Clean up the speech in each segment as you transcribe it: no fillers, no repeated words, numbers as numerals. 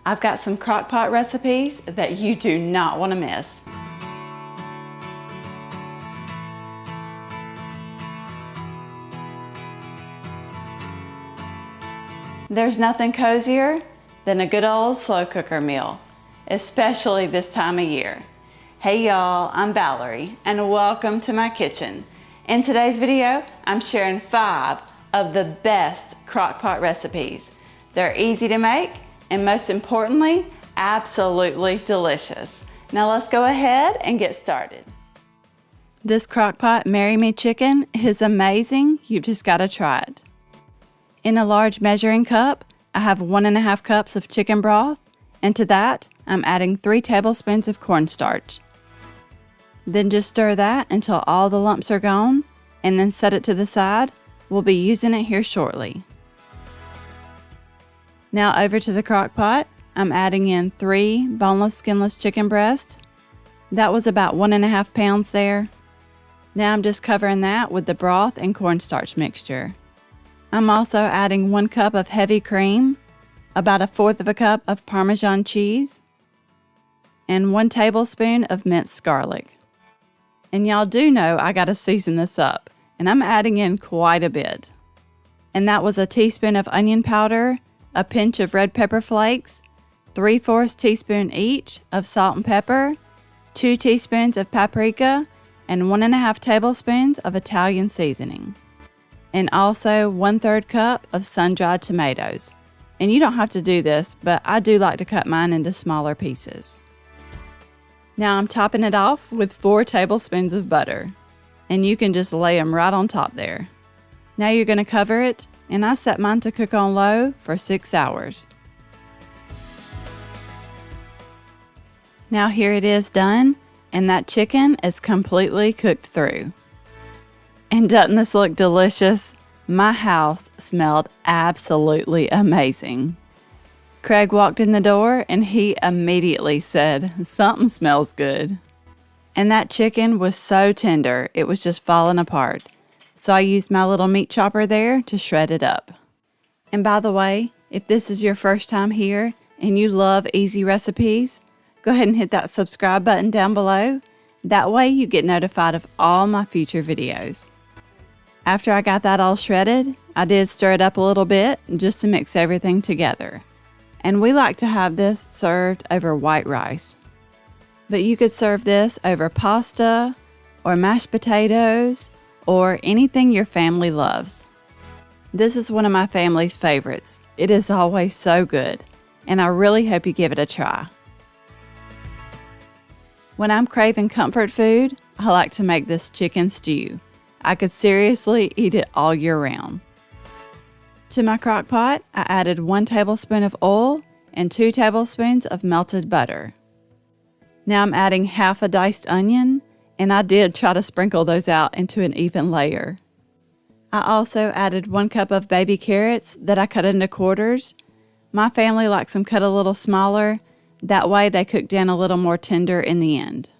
I've got some crock pot recipes that you do not want to miss. There's nothing cozier than a good old slow cooker meal, especially this time of year. Hey y'all, I'm Valerie and welcome to my kitchen. In today's video, I'm sharing 5 of the best crock pot recipes. They're easy to make and most importantly, absolutely delicious. Now let's go ahead and get started. This crock pot Marry Me chicken is amazing. You just gotta try it. In a large measuring cup, I have 1.5 cups of chicken broth, and to that, I'm adding 3 tablespoons of cornstarch. Then just stir that until all the lumps are gone, and then set it to the side. We'll be using it here shortly. Now over to the crock pot, I'm adding in 3 boneless, skinless chicken breasts. That was about 1.5 pounds there. Now I'm just covering that with the broth and cornstarch mixture. I'm also adding 1 cup of heavy cream, about 1/4 cup of Parmesan cheese, and 1 tablespoon of minced garlic. And y'all do know I gotta season this up, and I'm adding in quite a bit. And that was a teaspoon of onion powder, a pinch of red pepper flakes, 3/4 teaspoon each of salt and pepper, 2 teaspoons of paprika, and 1.5 tablespoons of Italian seasoning. And also 1/3 cup of sun-dried tomatoes. And you don't have to do this, but I do like to cut mine into smaller pieces. Now I'm topping it off with 4 tablespoons of butter. And you can just lay them right on top there. Now you're going to cover it, and I set mine to cook on low for 6 hours. Now here it is done, and that chicken is completely cooked through. And doesn't this look delicious? My house smelled absolutely amazing. Craig walked in the door and he immediately said, "Something smells good." And that chicken was so tender, it was just falling apart. So I used my little meat chopper there to shred it up. And by the way, if this is your first time here and you love easy recipes, go ahead and hit that subscribe button down below. That way you get notified of all my future videos. After I got that all shredded, I did stir it up a little bit just to mix everything together. And we like to have this served over white rice. But you could serve this over pasta or mashed potatoes or anything your family loves. This is one of my family's favorites. It is always so good, and I really hope you give it a try. When I'm craving comfort food, I like to make this chicken stew. I could seriously eat it all year round. To my crock pot, I added 1 tablespoon of oil and 2 tablespoons of melted butter. Now I'm adding half a diced onion, and I did try to sprinkle those out into an even layer. I also added 1 cup of baby carrots that I cut into quarters. My family likes them cut a little smaller, that way they cook down a little more tender in the end.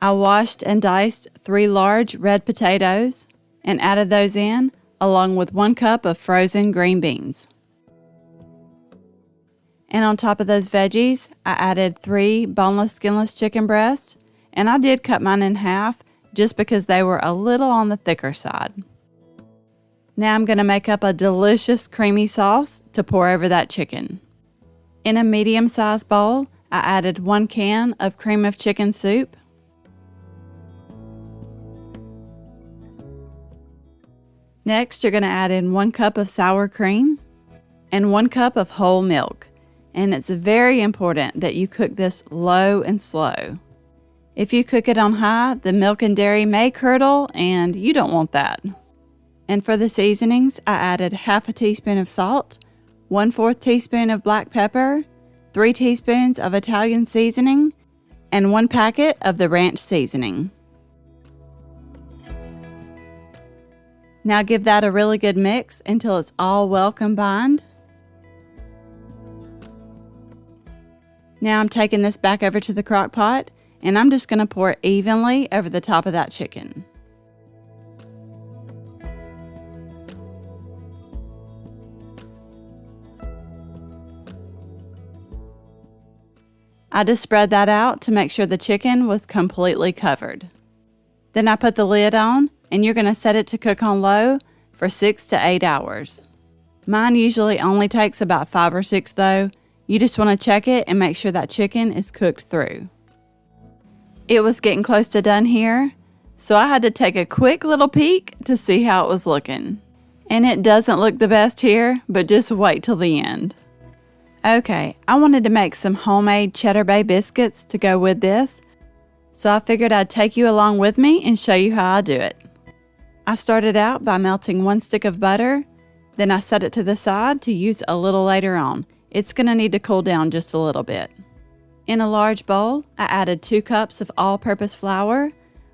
I washed and diced 3 large red potatoes and added those in along with 1 cup of frozen green beans. And on top of those veggies, I added 3 boneless, skinless chicken breasts, and I did cut mine in half just because they were a little on the thicker side. Now I'm going to make up a delicious creamy sauce to pour over that chicken. In a medium-sized bowl, I added 1 can of cream of chicken soup, next, you're going to add in 1 cup of sour cream and 1 cup of whole milk. And it's very important that you cook this low and slow. If you cook it on high, the milk and dairy may curdle, and you don't want that. And for the seasonings, I added half a teaspoon of salt, 1/4 teaspoon of black pepper, 3 teaspoons of Italian seasoning, and 1 packet of the ranch seasoning. Now give that a really good mix until it's all well combined. Now I'm taking this back over to the crock pot, and I'm just going to pour it evenly over the top of that chicken. I just spread that out to make sure the chicken was completely covered. Then I put the lid on, and you're going to set it to cook on low for 6 to 8 hours. Mine usually only takes about 5 or 6 though. You just want to check it and make sure that chicken is cooked through. It was getting close to done here, so I had to take a quick little peek to see how it was looking. And it doesn't look the best here, but just wait till the end. Okay, I wanted to make some homemade cheddar bay biscuits to go with this, so I figured I'd take you along with me and show you how I do it. I started out by melting 1 stick of butter, then I set it to the side to use a little later on. It's going to need to cool down just a little bit. In a large bowl, I added 2 cups of all-purpose flour,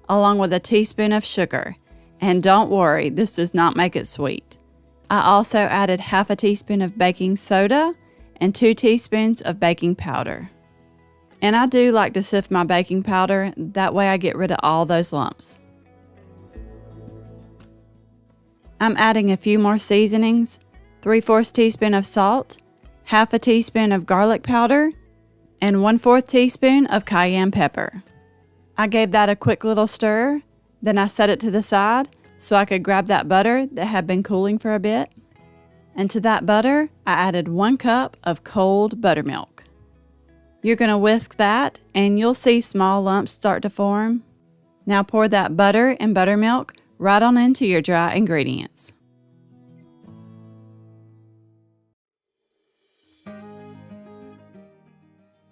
along with a teaspoon of sugar. And don't worry, this does not make it sweet. I also added half a teaspoon of baking soda and 2 teaspoons of baking powder. And I do like to sift my baking powder, that way I get rid of all those lumps. I'm adding a few more seasonings, 3/4 teaspoon of salt, half a teaspoon of garlic powder, and 1/4 teaspoon of cayenne pepper. I gave that a quick little stir, then I set it to the side so I could grab that butter that had been cooling for a bit. And to that butter, I added 1 cup of cold buttermilk. You're going to whisk that and you'll see small lumps start to form. Now pour that butter and buttermilk right on into your dry ingredients.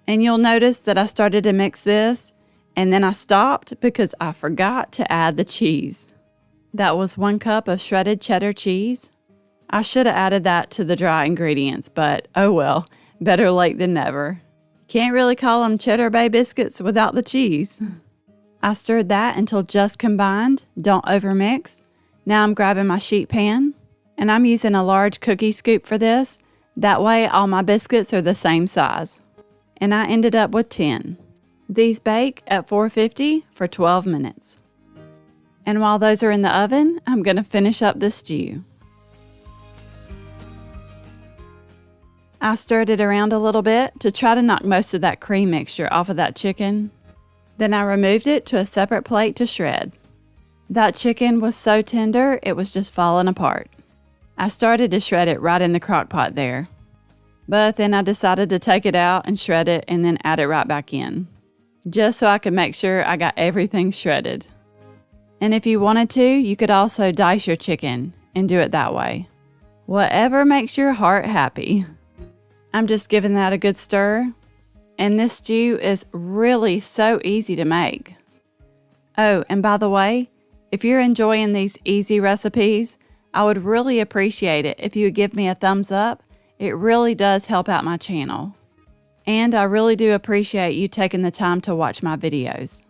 And you'll notice that I started to mix this and then I stopped because I forgot to add the cheese. That was 1 cup of shredded cheddar cheese. I should have added that to the dry ingredients, but oh well, better late than never. Can't really call them cheddar bay biscuits without the cheese. I stirred that until just combined, don't overmix. Now I'm grabbing my sheet pan, and I'm using a large cookie scoop for this. That way all my biscuits are the same size. And I ended up with 10. These bake at 450 for 12 minutes. And while those are in the oven, I'm going to finish up the stew. I stirred it around a little bit to try to knock most of that cream mixture off of that chicken. Then I removed it to a separate plate to shred. That chicken was so tender, it was just falling apart. I started to shred it right in the crock pot there. But then I decided to take it out and shred it and then add it right back in, just so I could make sure I got everything shredded. And if you wanted to, you could also dice your chicken and do it that way. Whatever makes your heart happy. I'm just giving that a good stir. And this stew is really so easy to make. Oh, and by the way, if you're enjoying these easy recipes, I would really appreciate it if you would give me a thumbs up. It really does help out my channel. And I really do appreciate you taking the time to watch my videos.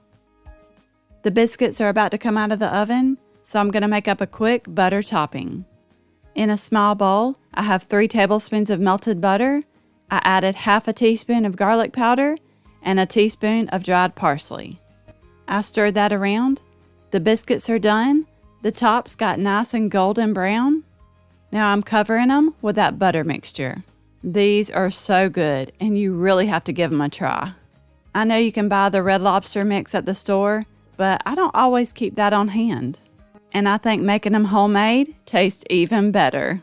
The biscuits are about to come out of the oven, so I'm going to make up a quick butter topping. In a small bowl, I have 3 tablespoons of melted butter. I added half a teaspoon of garlic powder and a teaspoon of dried parsley. I stirred that around. The biscuits are done. The tops got nice and golden brown. Now I'm covering them with that butter mixture. These are so good and you really have to give them a try. I know you can buy the Red Lobster mix at the store, but I don't always keep that on hand. And I think making them homemade tastes even better.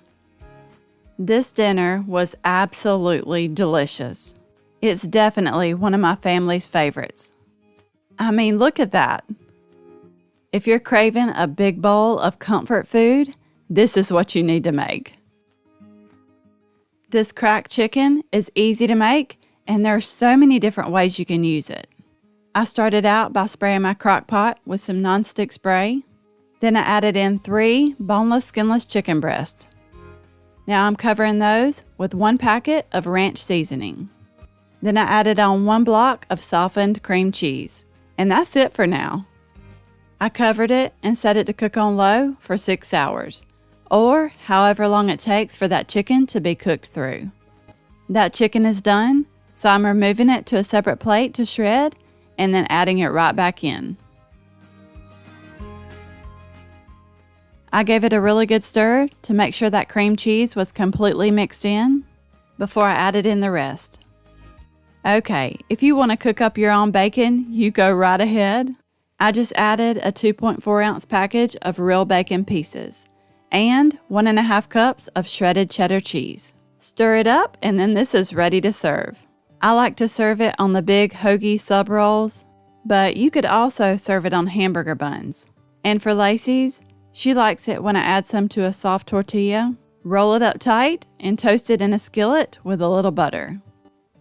This dinner was absolutely delicious. It's definitely one of my family's favorites. I mean, look at that. If you're craving a big bowl of comfort food, this is what you need to make. This cracked chicken is easy to make, and there are so many different ways you can use it. I started out by spraying my crock pot with some nonstick spray. Then I added in 3 boneless, skinless chicken breasts. Now I'm covering those with 1 packet of ranch seasoning. Then I added on 1 block of softened cream cheese. And that's it for now. I covered it and set it to cook on low for 6 hours, or however long it takes for that chicken to be cooked through. That chicken is done, so I'm removing it to a separate plate to shred and then adding it right back in. I gave it a really good stir to make sure that cream cheese was completely mixed in before I added in the rest. Okay, if you want to cook up your own bacon, you go right ahead. I just added a 2.4 ounce package of real bacon pieces and 1.5 cups of shredded cheddar cheese. Stir it up and then this is ready to serve. I like to serve it on the big hoagie sub rolls, but you could also serve it on hamburger buns. And for Lacey's, she likes it when I add some to a soft tortilla, roll it up tight, and toast it in a skillet with a little butter.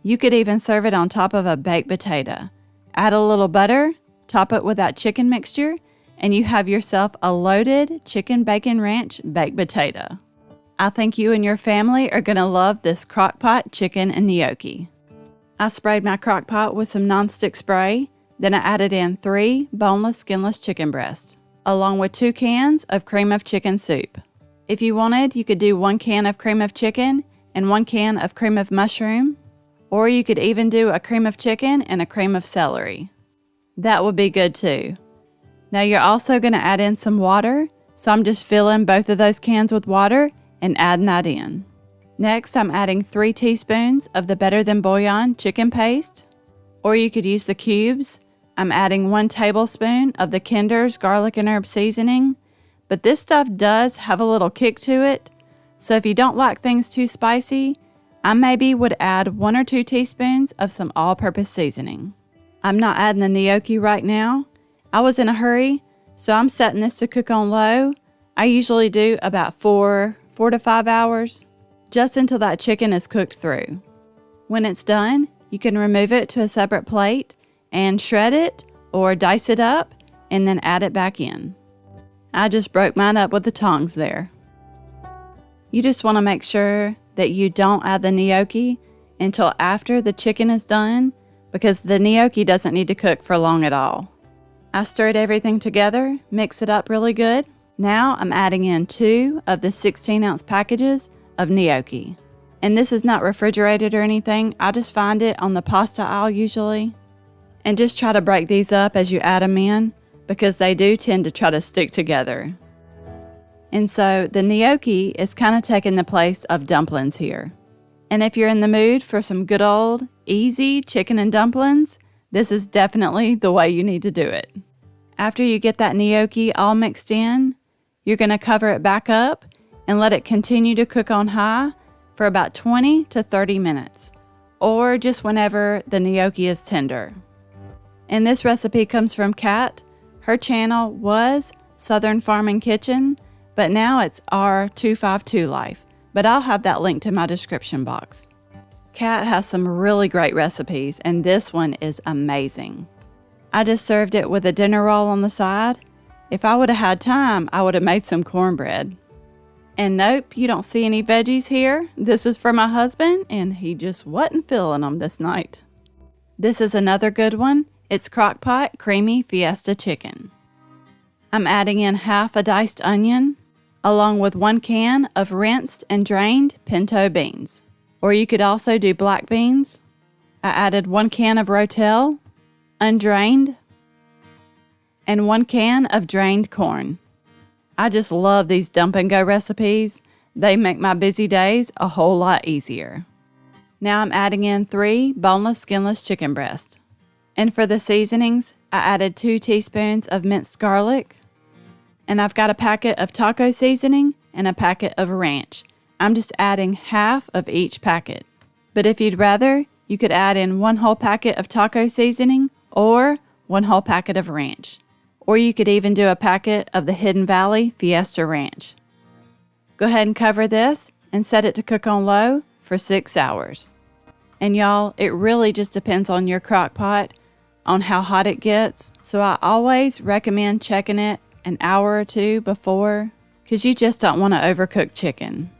You could even serve it on top of a baked potato. Add a little butter, top it with that chicken mixture, and you have yourself a loaded chicken bacon ranch baked potato. I think you and your family are going to love this Crockpot chicken and gnocchi. I sprayed my Crockpot with some nonstick spray, then I added in 3 boneless, skinless chicken breasts, along with 2 cans of cream of chicken soup. If you wanted, you could do 1 can of cream of chicken and 1 can of cream of mushroom, or you could even do a cream of chicken and a cream of celery. That would be good too. Now you're also going to add in some water, so I'm just filling both of those cans with water and adding that in. Next, I'm adding 3 teaspoons of the Better Than Bouillon chicken paste, or you could use the cubes. I'm adding 1 tablespoon of the Kinder's garlic and herb seasoning, but this stuff does have a little kick to it, so if you don't like things too spicy, I maybe would add 1 or 2 teaspoons of some all-purpose seasoning. I'm not adding the gnocchi right now. I was in a hurry, so I'm setting this to cook on low. I usually do about 4 to 5 hours, just until that chicken is cooked through. When it's done, you can remove it to a separate plate and shred it or dice it up and then add it back in. I just broke mine up with the tongs there. You just want to make sure that you don't add the gnocchi until after the chicken is done, because the gnocchi doesn't need to cook for long at all. I stirred everything together, mix it up really good. Now I'm adding in 2 of the 16-ounce packages of gnocchi. And this is not refrigerated or anything. I just find it on the pasta aisle usually. And just try to break these up as you add them in, because they do tend to try to stick together. And so the gnocchi is kind of taking the place of dumplings here. And if you're in the mood for some good old, easy chicken and dumplings, this is definitely the way you need to do it. After you get that gnocchi all mixed in, you're going to cover it back up and let it continue to cook on high for about 20 to 30 minutes, or just whenever the gnocchi is tender. And this recipe comes from Kat. Her channel was Southern Farming Kitchen, but now it's R252 Life, but I'll have that linked in my description box. Kat has some really great recipes, and this one is amazing. I just served it with a dinner roll on the side. If I would have had time, I would have made some cornbread. And nope, you don't see any veggies here. This is for my husband, and he just wasn't feeling them this night. This is another good one. It's Crockpot Creamy Fiesta Chicken. I'm adding in half a diced onion, along with 1 can of rinsed and drained pinto beans. Or you could also do black beans. I added 1 can of rotel, undrained, and 1 can of drained corn. I just love these dump and go recipes. They make my busy days a whole lot easier. Now I'm adding in 3 boneless, skinless chicken breasts. And for the seasonings, I added 2 teaspoons of minced garlic. And I've got a packet of taco seasoning and a packet of ranch. I'm just adding half of each packet. But if you'd rather, you could add in 1 whole packet of taco seasoning or 1 whole packet of ranch. Or you could even do a packet of the Hidden Valley Fiesta Ranch. Go ahead and cover this and set it to cook on low for 6 hours. And y'all, it really just depends on your crock pot, on how hot it gets. So I always recommend checking it an hour or 2 before, because you just don't want to overcook chicken.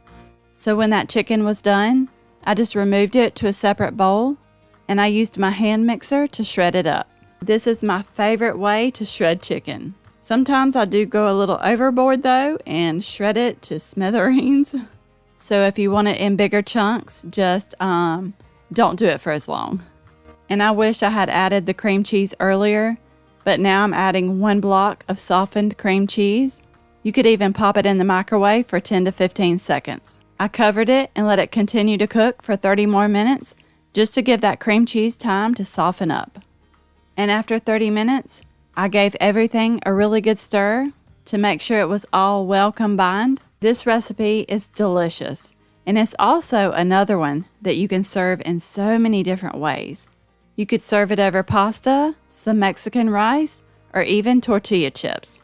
So when that chicken was done, I just removed it to a separate bowl, and I used my hand mixer to shred it up. This is my favorite way to shred chicken. Sometimes I do go a little overboard though and shred it to smithereens. So if you want it in bigger chunks, just don't do it for as long. And I wish I had added the cream cheese earlier, but now I'm adding 1 block of softened cream cheese. You could even pop it in the microwave for 10 to 15 seconds. I covered it and let it continue to cook for 30 more minutes just to give that cream cheese time to soften up. And after 30 minutes, I gave everything a really good stir to make sure it was all well combined. This recipe is delicious, and it's also another one that you can serve in so many different ways. You could serve it over pasta, some Mexican rice, or even tortilla chips.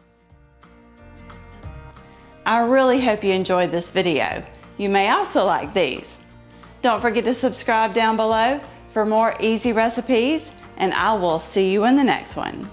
I really hope you enjoyed this video. You may also like these. Don't forget to subscribe down below for more easy recipes, and I will see you in the next one.